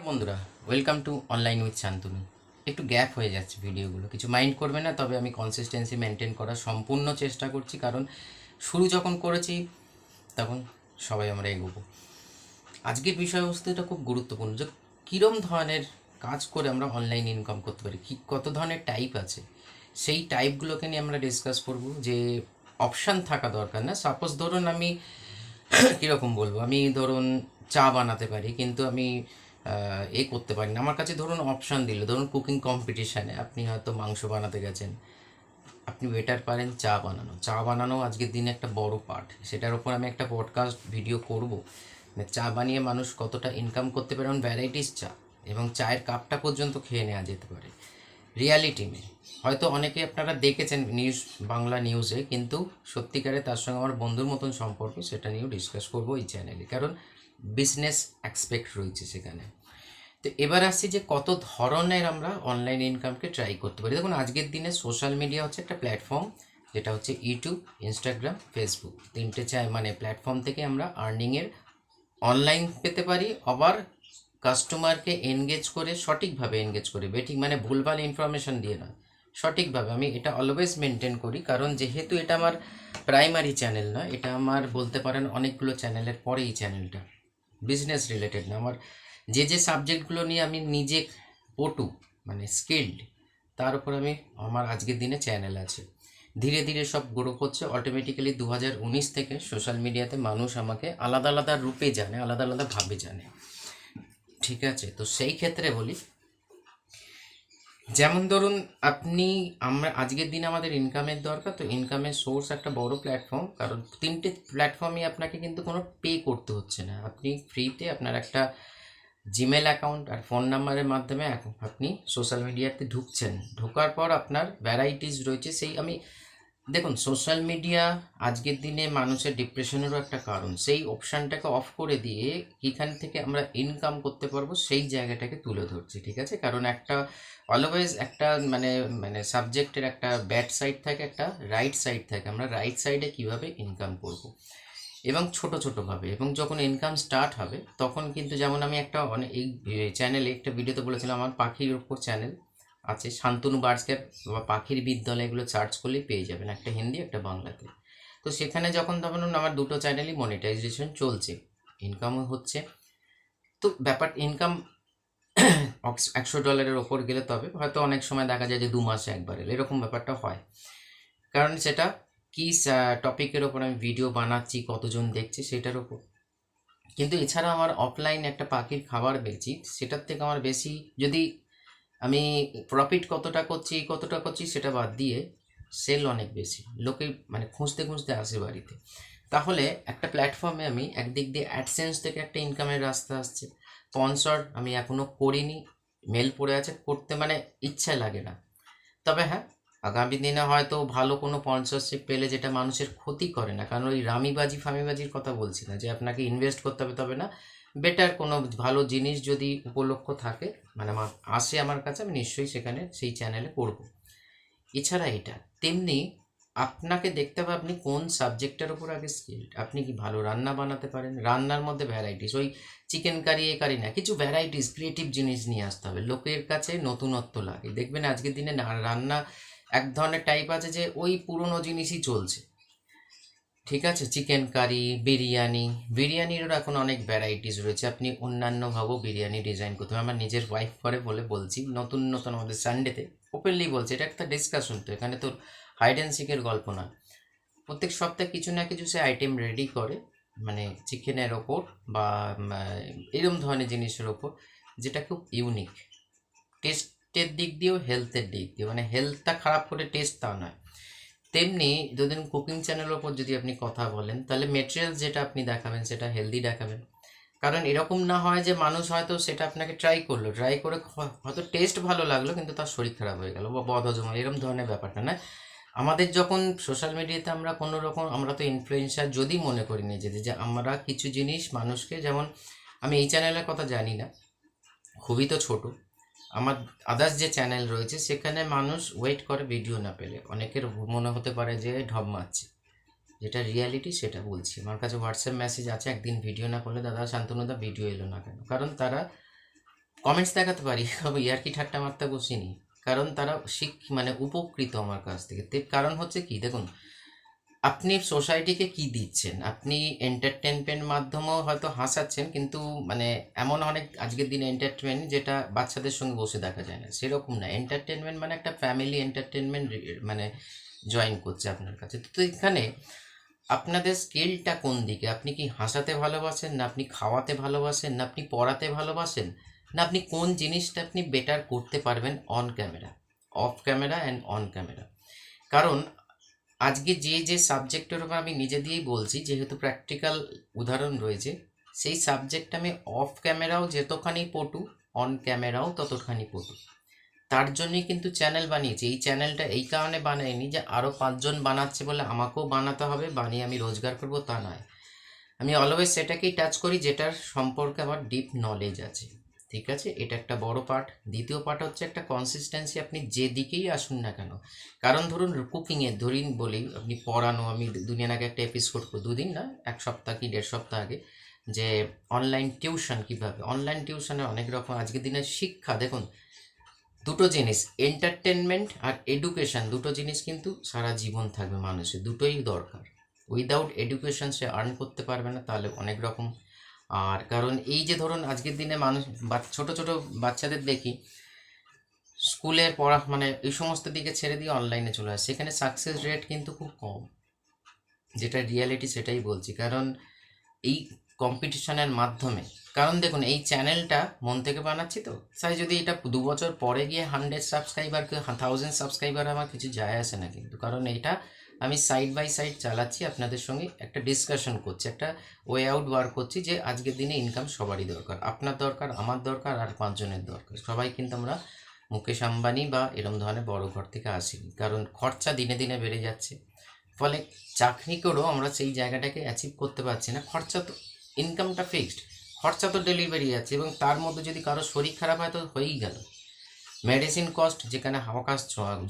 বন্ধুরা, welcome to online with Shantanu. একটু gap হয়ে যাচ্ছে ভিডিওগুলো, কিছু মাইন্ড করবে না। তবে আমি কনসিস্টেন্সি মেনটেন করার সম্পূর্ণ চেষ্টা করছি, কারণ শুরু যখন করেছি তখন সবাই আমরা এগোবো। আজকের বিষয়বস্তুটা খুব গুরুত্বপূর্ণ, যে কীরম ধরনের কাজ করে আমরা অনলাইন ইনকাম করতে পারি, কী কত ধরনের টাইপ আছে, সেই টাইপগুলোকে নিয়ে আমরা ডিসকাস করব। যে অপশান থাকা দরকার না। সাপোজ ধরুন আমি কীরকম বলবো, আমি ধরুন চা বানাতে পারি, কিন্তু আমি করতে পারি না। আমার কাছে ধরুন অপশান দিল, ধরুন কুকিং কম্পিটিশানে আপনি হয়তো মাংস বানাতে গেছেন, আপনি বেটার পারেন চা বানানো। চা বানানো আজকের দিনে একটা বড় পার্ট, সেটার ওপর আমি একটা পডকাস্ট ভিডিও করব। মানে চা বানিয়ে মানুষ কতটা ইনকাম করতে পারে, এবং ভ্যারাইটিস চা, এবং চায়ের কাপটা পর্যন্ত খেয়ে নেওয়া যেতে পারে রিয়ালিটি মে। হয়তো অনেকে আপনারা দেখেছেন নিউজ, বাংলা নিউজে, কিন্তু সত্যিকারে তার সঙ্গে আমার বন্ধুর মতন সম্পর্ক, সেটা নিয়েও ডিসকাস করবো এই চ্যানেলে, কারণ বিজনেস অ্যাসপেক্ট রয়েছে সেখানে। তো এবার আসছি যে কত ধরনের আমরা অনলাইন ইনকামকে ট্রাই করতে পারি। দেখুন, আজকের দিনে সোশ্যাল মিডিয়া হচ্ছে একটা প্ল্যাটফর্ম, যেটা হচ্ছে ইউটিউব, ইনস্টাগ্রাম, ফেসবুক, তিনটে মানে প্ল্যাটফর্ম থেকে আমরা আর্নিংয়ের অনলাইন পেতে পারি। আবার কাস্টমারকে এনগেজ করে, সঠিকভাবে এনগেজ করে, বেঠিক মানে ভুলভাল ইনফরমেশন দিয়ে নয়, সঠিকভাবে। আমি এটা অলওয়েজ মেনটেন করি, কারণ যেহেতু এটা আমার প্রাইমারি চ্যানেল নয়, এটা আমার বলতে পারেন অনেকগুলো চ্যানেলের পরে এই চ্যানেলটা বিজনেস রিলেটেড না। আমার যে সাবজেক্টগুলো নিয়ে আমি নিজে পটু, মানে স্কিল্ড, তার উপর আমার আজকের দিনে চ্যানেল আছে। ধীরে ধীরে সব গ্রো করছে। অটোমেটিক্যালি 2019 থেকে সোশ্যাল মিডিয়াতে মানুষ আমাকে আলাদা আলাদা রূপে জানে, আলাদা আলাদাভাবে জানে। ঠিক আছে, তো সেই ক্ষেত্রে বলি, যেমন ধরুন আমরা আজকের দিনে আমাদের ইনকামের দরকার, তো ইনকামের সোর্স একটা বড় প্ল্যাটফর্ম, কারণ তিনটে প্ল্যাটফর্মে আপনাকে কিন্তু কোনো পে করতে হচ্ছে না। আপনি ফ্রিতে আপনার একটা জিমেল অ্যাকাউন্ট আর ফোন নাম্বারের মাধ্যমে আপনি সোশ্যাল মিডিয়াতে ঢুকছেন। ঢোকার পর আপনার ভ্যারাইটিস রয়েছে। দেখুন, সোশ্যাল মিডিয়া আজকের দিনে মানুষের ডিপ্রেশনেরও একটা কারণ। সেই অপশানটাকে অফ করে দিয়ে এখান থেকে আমরা ইনকাম করতে পারবো, সেই জায়গাটাকে তুলে ধরছি। ঠিক আছে, কারণ একটা অলওয়েজ একটা মানে মানে সাবজেক্টের একটা ব্যাড সাইড থাকে, একটা রাইট সাইড থাকে। আমরা রাইট সাইডে কিভাবে ইনকাম করব, এবং ছোট ছোটোভাবে, এবং যখন ইনকাম স্টার্ট হবে তখন কিন্তু, যেমন আমি একটা এই চ্যানেলে একটা ভিডিওতে বলেছিলাম, আমার পাখির ওপর চ্যানেল আছে, শান্তনু বার্ডস ক্যাপ বা পাখির বিদ্যালয়, এগুলো সার্চ করলেই পেয়ে যাবেন, একটা হিন্দি একটা বাংলাতে। তো সেখানে যখন ধরুন আমার দুটো চ্যানেলই মনিটাইজেশন চলছে, ইনকামও হচ্ছে। তো ব্যাপার ইনকাম $100 ওপর গেলে তবে হয়তো অনেক সময় দেখা যায় যে 2 মাসে একবার এলো, এরকম ব্যাপারটা হয়। কারণ সেটা কি টপিকের ওপর আমি ভিডিও বানাচ্ছি, কতজন দেখছে সেটার ওপর। কিন্তু এছাড়া আমার অফলাইন একটা পাখির খাবার বেচি, সেটার থেকে আমার বেশি, যদি আমি প্রফিট কতটা করছি সেটা বাদ দিয়ে, সেল অনেক বেশি। লোকে মানে খুঁজতে খুঁজতে আসে বাড়িতে। তাহলে একটা প্ল্যাটফর্মে আমি একদিক দিয়ে অ্যাডসেন্স থেকে একটা ইনকামের রাস্তা আসছে। স্পন্সর আমি এখনও করিনি, মেল পড়ে আছে, করতে মানে ইচ্ছা লাগে না। তবে হ্যাঁ, আগামী দিনে হয়তো ভালো কোনো স্পন্সরশিপ পেলে, যেটা মানুষের ক্ষতি করে না, কারণ ওই ফামিবাজির কথা বলছি না, যে আপনাকে ইনভেস্ট করতে হবে তবে না। বেটার কোনো ভালো জিনিস যদি উপলক্ষ থাকে, মানে আসে আমার কাছে, আমি নিশ্চয়ই সেখানে সেই চ্যানেলে করব। এছাড়া এটা তেমনি আপনাকে দেখতে হবে আপনি কোন সাবজেক্টের ওপর আগে স্কিল্ড। আপনি কি ভালো রান্না বানাতে পারেন? রান্নার মধ্যে ভ্যারাইটিস, ওই চিকেন কারি কারি না, কিছু ভ্যারাইটিস ক্রিয়েটিভ জিনিস নিয়ে আসতে হবে। লোকের কাছে নতুনত্ব লাগে। দেখবেন আজকের দিনে রান্না এক ধরনের টাইপ আছে, যে ওই পুরনো জিনিসই চলছে। ঠিক আছে, চিকেন কারি, বিরিয়ানিরও এখন অনেক ভ্যারাইটিস রয়েছে। আপনি অন্যান্যভাবেও বিরিয়ানি ডিজাইন করতে হবে। আমার নিজের ওয়াইফ করে বলে বলছি, নতুন নতুন আমাদের সানডেতে ওপেনলি বলছি, এটা একটা ডিসকাশন, তো এখানে তো হাইড অ্যান্ড সিকের গল্প না। প্রত্যেক সপ্তাহে কিছু না কিছু সে আইটেম রেডি করে, মানে চিকেনের ওপর বা এরম ধরনের জিনিসের ওপর, যেটা খুব ইউনিক, টেস্টের দিক দিয়েও হেলথের দিক দিয়ে, মানে হেলথটা খারাপ করে টেস্ট তা নয়। তেমনি দুদিন কুকিং চ্যানেলের ওপর যদি আপনি কথা বলেন, তাহলে মেটেরিয়ালস যেটা আপনি দেখাবেন সেটা হেলদি দেখাবেন। কারণ এরকম না হয় যে মানুষ হয়তো সেটা আপনাকে ট্রাই করে হয়তো টেস্ট ভালো লাগলো, কিন্তু তার শরীর খারাপ হয়ে গেল বা বদহজম হলো, এরকম ধরনের ব্যাপারটা না। আমাদের যখন সোশ্যাল মিডিয়াতে আমরা কোনো রকম, আমরা তো ইনফ্লুয়েন্সার যদি মনে করি নিজেদের, যে আমরা কিছু জিনিস মানুষকে, যেমন আমি এই চ্যানেলের কথা জানি না, খুবই তো ছোট, আমার আদার্স যে চ্যানেল রয়েছে সেখানে মানুষ ওয়েট করে ভিডিও না পেলে। অনেকের মনে হতে পারে যে ঢপ মারছে, যেটা রিয়ালিটি সেটা বলছি। আমার কাছে হোয়াটসঅ্যাপ মেসেজ আছে, একদিন ভিডিও না করলে দাদা শান্তনুদা ভিডিও এলো না কেন? কারণ তারা কমেন্টস দেখাতে পারি, ইয়ার্কি ঠাট্টা মারতে বসিনি, কারণ তারা মানে উপকৃত আমার কাছ থেকে। কারণ হচ্ছে কি, দেখুন আপনি সোসাইটিকে কি দিচ্ছেন, আপনি এন্টারটেনমেন্ট মাধ্যমেও হয়তো হাসাচ্ছেন, কিন্তু মানে এমন অনেক আজকের দিনে এন্টারটেনমেন্ট যেটা বাচ্চাদের সঙ্গে বসে দেখা যায় না, সেরকম না। এন্টারটেনমেন্ট মানে একটা ফ্যামিলি এন্টারটেনমেন্ট মানে জয়েন করছে আপনার কাছে। তো এখানে আপনাদের স্কেলটা কোন দিকে, আপনি কি হাসাতে ভালোবাসেন, না আপনি খাওয়াতে ভালোবাসেন, না আপনি পড়াতে ভালোবাসেন, না আপনি কোন জিনিসটা আপনি বেটার করতে পারবেন on camera, of camera and on camera. কারণ আজকে যে সাবজেক্টের উপর আমি নিজে দিয়েই বলছি, যেহেতু প্র্যাকটিক্যাল উদাহরণ রয়েছে, সেই সাবজেক্ট আমি অফ ক্যামেরাও যতখানি পটু, অন ক্যামেরাও ততখানি পটু। তার জন্যই কিন্তু চ্যানেল বানিয়েছি। এই চ্যানেলটা এই কারণে বানাইনি যে আরও 5জন বানাচ্ছে বলে আমাকেও বানাতে হবে, বানিয়ে আমি রোজগার করবো, তা নয়। আমি অলওয়েজ সেটাকেই টাচ করি যেটার সম্পর্কে আমার ডিপ নলেজ আছে। ঠিক আছে, এটা একটা বড় পার্ট। দ্বিতীয় পার্ট হচ্ছে একটা কনসিস্টেন্সি, আপনি যে দিকেই আসুন না কেন। কারণ ধরুন কুকিংয়ে ধরিন বলি, আপনি পড়ানো, আমি দুদিন আগে একটা এপিসোড, 2 দিন না, 1 সপ্তাহ কি 1.5 সপ্তাহ আগে, যে অনলাইন টিউশন কীভাবে, অনলাইন টিউশনে অনেক রকম আজকের দিনের শিক্ষা। দেখুন দুটো জিনিস, এন্টারটেনমেন্ট আর এডুকেশন, দুটো জিনিস কিন্তু সারা জীবন থাকবে মানুষের, দুটোই দরকার। উইদাউট এডুকেশন সে আর্ন করতে পারবে না, তাহলে অনেক রকম। আর কারণ এই যে ধরুন আজকের দিনে মানুষ ছোট ছোট বাচ্চাদের দেখি স্কুলের পড়া মানে এই সমস্ত দিকে ছেড়ে দিয়ে অনলাইনে চলে আসে, সেখানে সাকসেস রেট কিন্তু খুব কম, যেটা রিয়ালিটি সেটাই বলছি। কারণ এই কম্পিটিশনের মাধ্যমে, কারণ দেখুন এই চ্যানেলটা মন থেকে বানাচ্ছি, তো তাই যদি এটা 2 বছর পরে গিয়ে 100 সাবস্ক্রাইবার, 1000 সাবস্ক্রাইবার, আমার কিছু যায় আসে না কিন্তু। কারণ এটা আমি সাইড বাই সাইড চালাচ্ছি, আপনাদের সঙ্গে একটা ডিসকাশন করছি, একটা ওয়ে আউট বার করছি, যে আজকের দিনে ইনকাম সবারই দরকার, আপনার দরকার, আমার দরকার, আর 5জনের দরকার। সবাই কিন্তু আমরা মুকেশ আম্বানি বা এরম ধরনের বড় ঘর থেকে আসিনি, কারণ খরচা দিনে দিনে বেড়ে যাচ্ছে। ফলে চাকরি করেও আমরা সেই জায়গাটাকে অ্যাচিভ করতে পারছি না। খরচা তো, ইনকামটা ফিক্সড, খরচা তো ডেলিভারি আছে, এবং তার মধ্যে যদি কারো শরীর খারাপ হয় তো হয়েই গেল। মেডিসিন কস্ট যেখানে হাওয়া কাস্ট,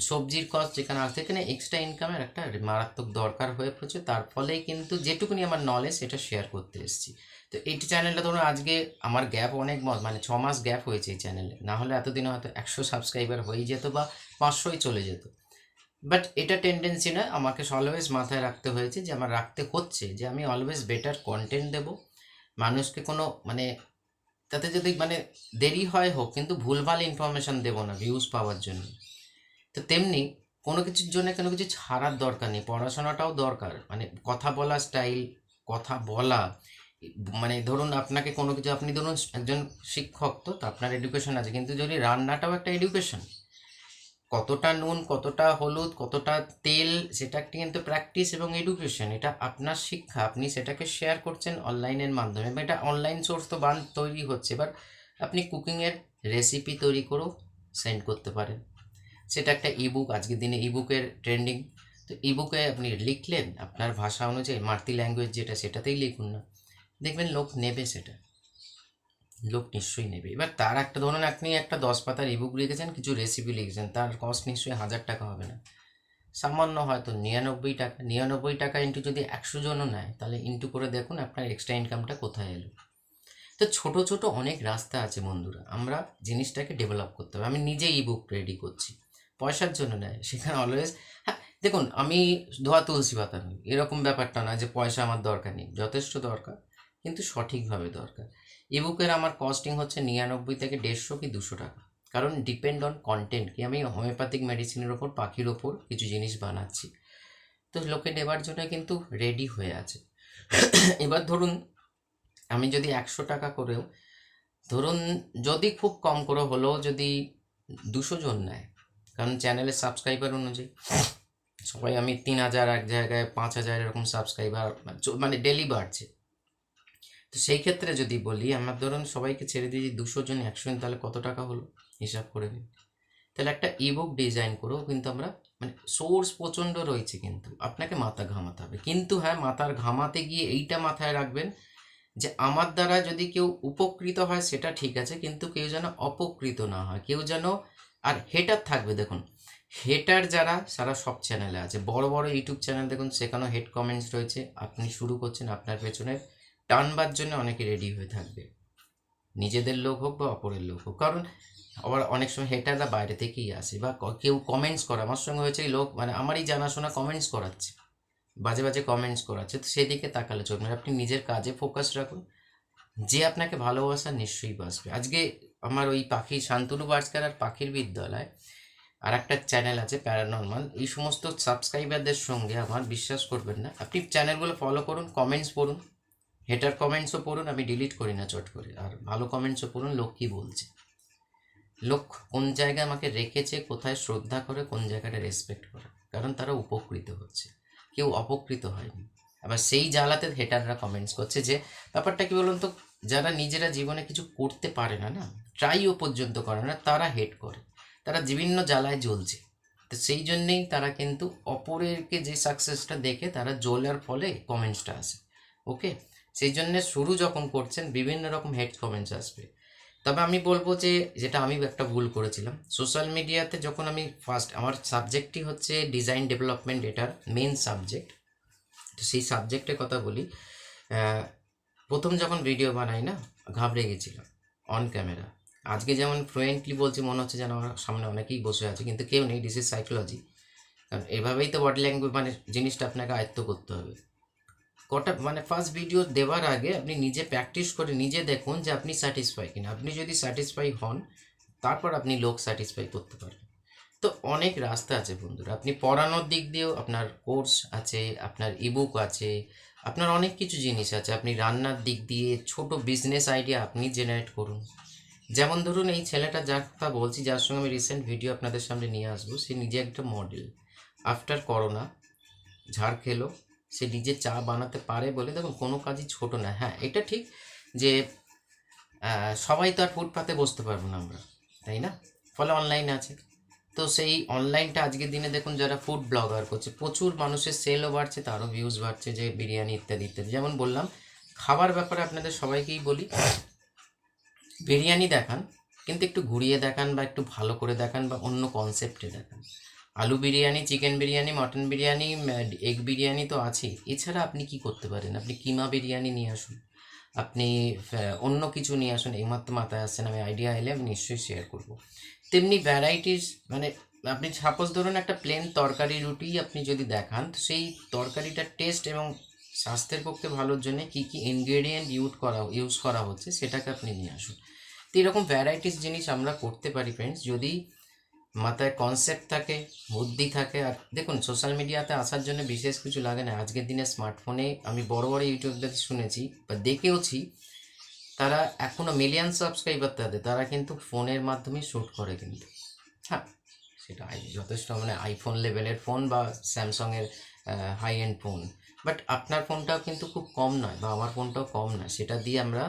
সবজির কস্ট যেখানে আছে, সেখানে এক্সট্রা ইনকামের একটা মারাত্মক দরকার হয়ে পড়ছে। তার ফলেই কিন্তু যেটুকুনি আমার নলেজ সেটা শেয়ার করতে এসেছি। তো এই চ্যানেলটা ধরুন আজকে আমার গ্যাপ অনেক, মানে 6 মাস গ্যাপ হয়েছে এই চ্যানেলে, না হলে এতদিনে হয়তো 100 সাবস্ক্রাইবার হয়ে যেত বা 500ই চলে যেত। বাট এটা টেন্ডেন্সি না, আমাকে অলওয়েজ মাথায় রাখতে হয়েছে, যে আমার রাখতে হচ্ছে যে আমি অলওয়েজ বেটার কন্টেন্ট দেব মানুষকে। কোনো মানে তাতে যদি মানে দেরি হয় হোক, কিন্তু ভুলভাল ইনফরমেশান দেবো না ভিউজ পাওয়ার জন্য। তো তেমনি কোনো কিছুর জন্য কোনো কিছু ছাড়ার দরকার নেই, পড়াশোনাটাও দরকার। মানে কথা বলা স্টাইল, কথা বলা, মানে ধরুন আপনাকে কোনো কিছু, আপনি ধরুন একজন শিক্ষক, তো আপনার এডুকেশন আছে, কিন্তু যদি রান্নাটাও একটা এডুকেশন, কতটা নুন, কতটা হলুদ, কতটা তেল, সেটা একটা কিন্তু প্র্যাকটিস এবং এডুকেশন। এটা আপনার শিক্ষা, আপনি সেটাকে শেয়ার করছেন অনলাইনের মাধ্যমে, বা এটা অনলাইন সোর্স তো তৈরি হচ্ছে। এবার আপনি কুকিংয়ের রেসিপি তৈরি করেও সেন্ড করতে পারেন, সেটা একটা ইবুক, আজকের দিনে ইবুকের ট্রেন্ডিং। তো ইবুকে আপনি লিখলেন আপনার ভাষা অনুযায়ী, মাতৃ ল্যাঙ্গুয়েজ যেটা, সেটাতেই লিখুন না, দেখবেন লোক নেবে, সেটা লোক নিশ্চয়ই নেবে। এবার তার একটা ধরুন আপনি একটা 10 পাতার ইবুক লিখেছেন, কিছু রেসিপি লিখেছেন, তার কস্ট নিশ্চয়ই 1000 টাকা হবে না, সামান্য হয়তো 99 টাকা। 99 টাকা ইন্টু যদি 100জনও নেয়, তাহলে ইন্টু করে দেখুন আপনার এক্সট্রা ইনকামটা কোথায় এলো। তো ছোট ছোট অনেক রাস্তা আছে বন্ধুরা, আমরা জিনিসটাকে ডেভেলপ করতে হবে। আমি নিজে ইবুক রেডি করছি, পয়সার জন্য নেয়, সেখানে অলওয়েজ, হ্যাঁ দেখুন আমি ধোয়া তুলসী পাতা নই, এরকম ব্যাপারটা না যে পয়সা আমার দরকার নেই, যথেষ্ট দরকার, কিন্তু সঠিকভাবে দরকার। ইবুকের আমার কস্টিং হচ্ছে 99 থেকে 150 কি 200 টাকা, কারণ ডিপেন্ড অন কন্টেন্ট, কি আমি হোমিওপ্যাথিক মেডিসিনের ওপর, পাখির ওপর কিছু জিনিস বানাচ্ছি, তো লোকে নেবার জন্য কিন্তু রেডি হয়ে আছে। এবার ধরুন আমি যদি 100 টাকা করেও, ধরুন যদি খুব কম করে হলেও যদি 200 জন নেয়, কারণ চ্যানেলের সাবস্ক্রাইবার অনুযায়ী সবাই, আমি 3000, এক জায়গায় 5000, এরকম সাবস্ক্রাইবার মানে ডেলি বাড়ছে। তো সেই ক্ষেত্রে যদি বলি, আমার ধরুন সবাইকে ছেড়ে দিয়ে 200 জন 100 জন, তাহলে কত টাকা হলো হিসাব করে নিন। তাহলে একটা ইবুক ডিজাইন করেও কিন্তু আমরা, মানে সোর্স প্রচণ্ড রয়েছে, কিন্তু আপনাকে মাথা ঘামাতে হবে। কিন্তু হ্যাঁ, মাথার ঘামাতে গিয়ে এইটা মাথায় রাখবেন যে আমার দ্বারা যদি কেউ উপকৃত হয় সেটা ঠিক আছে, কিন্তু কেউ যেন অপকৃত না হয়, কেউ যেন, আর হেটার থাকবে। দেখুন হেটার যারা, সারা সব চ্যানেলে আছে, বড় বড় ইউটিউব চ্যানেল দেখুন, সেখানেও হেড কমেন্টস রয়েছে। আপনি শুরু করছেন, আপনার পেছনে টানবার জন্য অনেকে রেডি হয়ে থাকবে, নিজেদের লোক হোক বা অপরের লোক হোক। কারণ আবার অনেক সময় হেটাররা বাইরে থেকেই আসে, বা কেউ কমেন্টস করে, আমার সঙ্গে হয়েছে এই লোক মানে আমারই জানাশোনা কমেন্টস করাচ্ছে, বাজে বাজে কমেন্টস করাচ্ছে, তো সেদিকে তাকালে চলবে না। আপনি নিজের কাজে ফোকাস রাখুন, যে আপনাকে ভালোবাসা নিশ্চয়ই বাসবে। আজকে আমার ওই পাখি শান্তনু বার্সকার আর পাখির বিদ্যালয় আর একটা চ্যানেল আছে প্যারানর্মাল, এই সমস্ত সাবস্ক্রাইবারদের সঙ্গে আমার, বিশ্বাস করবেন না, আপনি চ্যানেলগুলো ফলো করুন, কমেন্টস পড়ুন, হেটার কমেন্টসও পড়ুন, আমি ডিলিট করি না চট করে, আর ভালো কমেন্টসও পড়ুন, লোক কী বলছে, লোক কোন জায়গায় আমাকে রেখেছে, কোথায় শ্রদ্ধা করে, কোন জায়গাটা রেসপেক্ট করে, কারণ তারা উপকৃত হচ্ছে, কেউ অপকৃত হয়নি। আবার সেই জ্বালাতে হেটাররা কমেন্টস করছে, যে ব্যাপারটা কি বলুন তো, যারা নিজেরা জীবনে কিছু করতে পারে না, না ট্রাইও পর্যন্ত করে না, তারা হেট করে, তারা বিভিন্ন জ্বালায় জ্বলছে। তো সেই জন্যেই তারা কিন্তু অপরেরকে যে সাকসেসটা দেখে তারা জ্বলার ফলে কমেন্টসটা আসে। ওকে, সেই জন্যে শুরু যখন করছেন বিভিন্ন রকম হেট কমেন্টস আসবে। তবে আমি বলবো যে, যেটা আমি একটা ভুল করেছিলাম সোশ্যাল মিডিয়াতে, যখন আমি ফার্স্ট, আমার সাবজেক্টই হচ্ছে ডিজাইন ডেভেলপমেন্ট, এটার মেন সাবজেক্ট। তো সেই সাবজেক্টের কথা বলি, প্রথম যখন ভিডিও বানাই না, ঘাবড়ে গেছিলাম অন ক্যামেরা। আজকে যেমন ফ্লুয়েন্টলি বলছি, মনে হচ্ছে যেন আমার সামনে অনেকেই বসে আছে, কিন্তু কেউ নেই, দিস ইজ সাইকোলজি। কারণ এভাবেই তো বডি ল্যাঙ্গুয়েজ মানে জিনিসটা আপনাকে আয়ত্ত করতে হবে। কটা মানে ফার্স্ট ভিডিও দেওয়ার আগে আপনি নিজে প্র্যাকটিস করে নিজে দেখুন যে আপনি স্যাটিসফাই কিনা। আপনি যদি স্যাটিসফাই হন, তারপর আপনি লোক স্যাটিসফাই করতে পারবেন। তো অনেক রাস্তা আছে বন্ধুরা, আপনি পড়ানোর দিক দিয়েও আপনার কোর্স আছে, আপনার ইবুক আছে, আপনার অনেক কিছু জিনিস আছে। আপনি রান্নার দিক দিয়ে ছোট বিজনেস আইডিয়া আপনি জেনারেট করুন। যেমন ধরুন এই ছেলেটা, যার কথা বলছি, যার সঙ্গে আমি রিসেন্ট ভিডিও আপনাদের সামনে নিয়ে আসবো, সে নিজে একটা মডেল। আফটার করোনা ঝাড় খেলো, সে নিজে চা বানাতে পারে বলে, দেখুন কোনো কাজই ছোট না। হ্যাঁ, এটা ঠিক যে সবাই তো আর ফুটপাতে বসতে পারবো না আমরা, তাই না? ফলে অনলাইন আছে, তো সেই অনলাইনটা আজকের দিনে দেখুন যারা ফুড ব্লগার করছে, প্রচুর মানুষের সেলও বাড়ছে, তারও ভিউজ বাড়ছে, যে বিরিয়ানি ইত্যাদি ইত্যাদি। যেমন বললাম, খাবার ব্যাপারে আপনাদের সবাইকেই বলি, বিরিয়ানি দেখান, কিন্তু একটু ঘুরিয়ে দেখান, বা একটু ভালো করে দেখান, বা অন্য কনসেপ্টে দেখান। আলু biryani, chicken biryani, mutton biryani, egg biryani তো আছেই। এছাড়া আপনি কি করতে পারেন? আপনি কিমা বিরিয়ানি নিয়ে আসুন, আপনি অন্য কিছু নিয়ে আসুন। এইমাত্র মাথায় আসছেন, আমি আইডিয়া এলে আমি নিশ্চয়ই শেয়ার করব। তেমনি ভ্যারাইটিস, মানে আপনি সাপোজ ধরুন একটা প্লেন তরকারি রুটি আপনি যদি দেখান, তো সেই তরকারিটার টেস্ট এবং স্বাস্থ্যের পক্ষে ভালোর জন্য কী কী ইনগ্রেডিয়েন্ট ইউজ করা হচ্ছে সেটাকে আপনি নিয়ে আসুন। তো এরকম ভ্যারাইটিস জিনিস আমরা করতে পারি ফ্রেন্ডস, যদি মাথায় কনসেপ্ট থাকে, বুদ্ধি থাকে। আর দেখুন সোশ্যাল মিডিয়াতে আসার জন্য বিশেষ কিছু লাগে না। আজকের দিনে স্মার্টফোনে আমি বড় বড় ইউটিউবদের শুনেছি বা দেখেওছি, তারা এখনও মিলিয়ন সাবস্ক্রাইবার তাদের, তারা কিন্তু ফোনের মাধ্যমে শ্যুট করে কিন্তু। হ্যাঁ, সেটা যথেষ্ট মানে আইফোন লেভেলের ফোন বা স্যামসংয়ের হাই এন্ড ফোন, বাট আপনার ফোনটাও কিন্তু খুব কম নয়, বা আমার ফোনটাও কম নয়। সেটা দিয়ে আমরা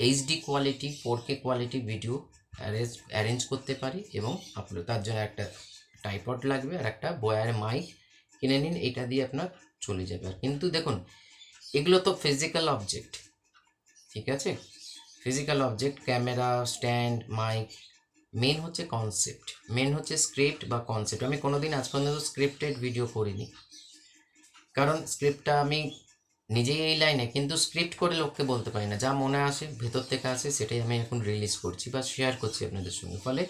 HD quality, 4K quality video arrange করতে পারি এবং আপলোড। তার জন্য একটা ট্রাইপড লাগবে আর একটা বয়ার মাইক কিনে নিন, এটা দিয়ে আপনার চলে যাবে। আর কিন্তু দেখুন, এগুলো তো ফিজিক্যাল অবজেক্ট, ঠিক আছে, physical object, camera, stand, mic. Main হচ্ছে কনসেপ্ট, মেন হচ্ছে স্ক্রিপ্ট বা কনসেপ্ট। আমি কোনোদিন আজ পর্যন্ত স্ক্রিপ্টেড ভিডিও করিনি, কারণ স্ক্রিপ্টটা আমি নিজেই এই লাইনে, কিন্তু স্ক্রিপ্ট করে লোককে বলতে পারি না। যা মনে আসে, ভেতর থেকে আসে, সেটাই আমি এখন রিলিজ করছি বা শেয়ার করছি আপনাদের সঙ্গে। ফলে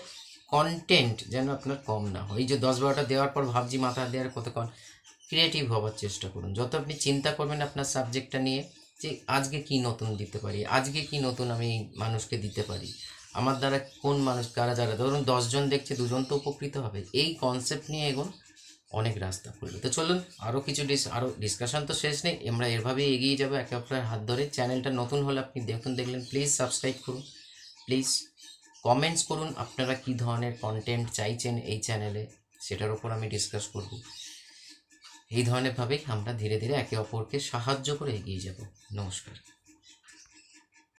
কন্টেন্ট যেন আপনার কম না হয়। এই যে 10-12টা দেওয়ার পর ভাবছি মাথা দেওয়ার কত ক্রিয়েটিভ হওয়ার চেষ্টা করুন। যত আপনি চিন্তা করবেন আপনার সাবজেক্টটা নিয়ে, যে আজকে কি নতুন দিতে পারি, আজকে কি নতুন আমি মানুষকে দিতে পারি, আমার দ্বারা কোন মানুষ, কারা যারা ধরুন 10 জন দেখছে, 2 জন তো উপকৃত হবে, এই কনসেপ্ট নিয়ে এগোন, অনেক রাস্তা খুলবে। তো চলুন আরও কিছু আরও ডিসকাশন তো শেষ নেই, আমরা এভাবেই এগিয়ে যাবো একে অপরের হাত ধরে। চ্যানেলটা নতুন হলে আপনি দেখলেন, প্লিজ সাবস্ক্রাইব করুন, প্লিজ কমেন্টস করুন আপনারা কী ধরনের কন্টেন্ট চাইছেন এই চ্যানেলে, সেটার উপর আমি ডিসকাস করব। এই ধরনেরভাবেই আমরা ধীরে ধীরে একে অপরকে সাহায্য করে এগিয়ে যাব। নমস্কার।